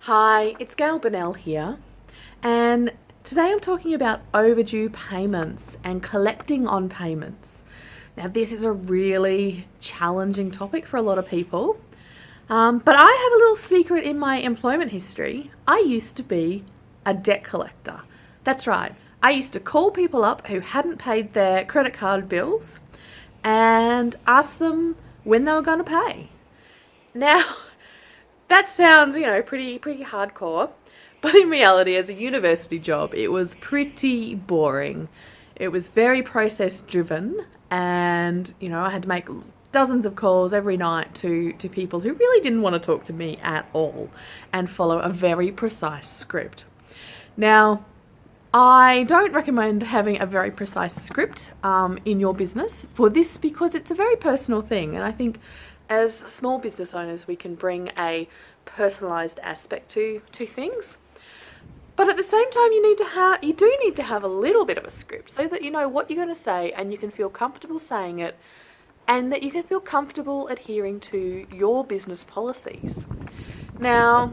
Hi, it's Gail Bennell here, and today I'm talking about overdue payments and collecting on payments. Now, this is a really challenging topic for a lot of people, but I have a little secret in my employment history. I used to be a debt collector. That's right, I used to call people up who hadn't paid their credit card bills and ask them when they were going to pay. Now, that sounds, pretty hardcore, but in reality, as a university job, it was pretty boring. It was very process driven, and I had to make dozens of calls every night to people who really didn't want to talk to me at all and follow a very precise script. Now, I don't recommend having a very precise script in your business for this because it's a very personal thing, and I think as small business owners, we can bring a personalised aspect to things. But at the same time, you do need to have a little bit of a script so that you know what you're going to say and you can feel comfortable saying it, and that you can feel comfortable adhering to your business policies. Now,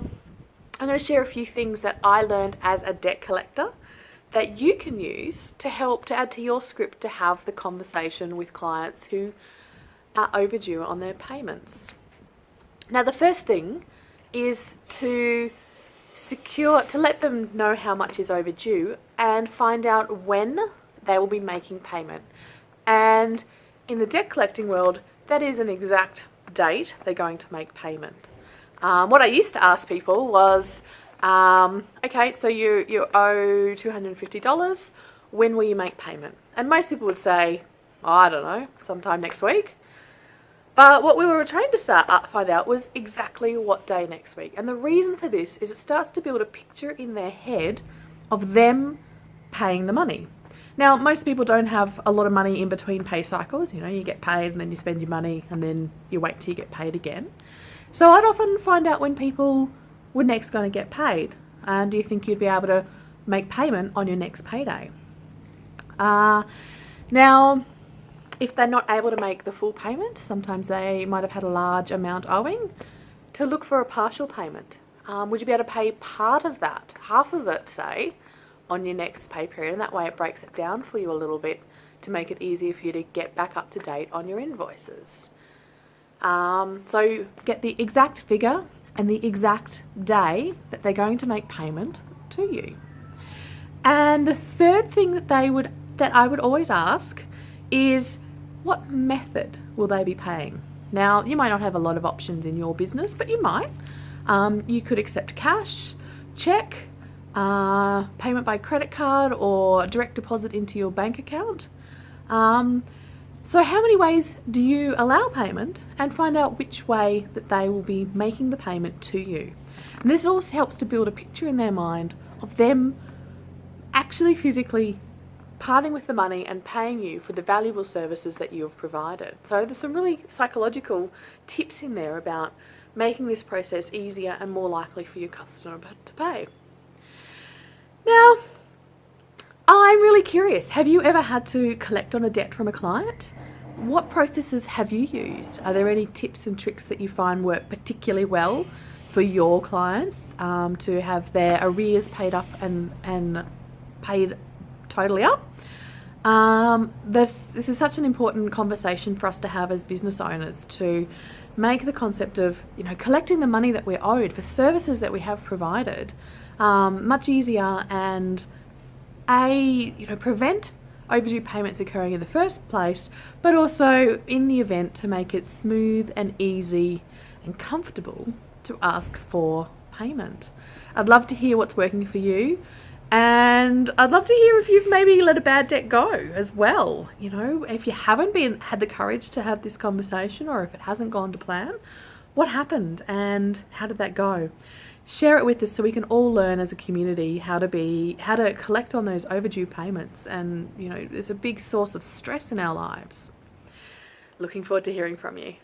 I'm going to share a few things that I learned as a debt collector that you can use to help to add to your script to have the conversation with clients who are overdue on their payments. Now, the first thing is to let them know how much is overdue and find out when they will be making payment. And in the debt collecting world, that is an exact date they're going to make payment. What I used to ask people was, okay, so you owe $250. When will you make payment? And most people would say, I don't know, sometime next week. But what we were trying to find out was exactly what day next week. And the reason for this is it starts to build a picture in their head of them paying the money. Now, most people don't have a lot of money in between pay cycles. You get paid and then you spend your money and then you wait till you get paid again. So I'd often find out when people were next going to get paid. And do you think you'd be able to make payment on your next payday? Now, if they're not able to make the full payment, sometimes they might have had a large amount owing, to look for a partial payment. Would you be able to pay part of that, half of it, say, on your next pay period? And that way it breaks it down for you a little bit to make it easier for you to get back up to date on your invoices. So get the exact figure and the exact day that they're going to make payment to you. And the third thing that I would always ask is, what method will they be paying? Now, you might not have a lot of options in your business, but you might. You could accept cash, check, payment by credit card, or direct deposit into your bank account. So how many ways do you allow payment, and find out which way that they will be making the payment to you? And this also helps to build a picture in their mind of them actually physically parting with the money and paying you for the valuable services that you have provided. So there's some really psychological tips in there about making this process easier and more likely for your customer to pay. Now, I'm really curious, have you ever had to collect on a debt from a client? What processes have you used? Are there any tips and tricks that you find work particularly well for your clients to have their arrears paid up and paid totally up? This is such an important conversation for us to have as business owners, to make the concept of collecting the money that we're owed for services that we have provided much easier, and prevent overdue payments occurring in the first place, but also in the event to make it smooth and easy and comfortable to ask for payment. I'd love to hear what's working for you. And I'd love to hear if you've maybe let a bad debt go as well. If you haven't had the courage to have this conversation, or if it hasn't gone to plan, what happened and how did that go? Share it with us so we can all learn as a community how to collect on those overdue payments. And, it's a big source of stress in our lives. Looking forward to hearing from you.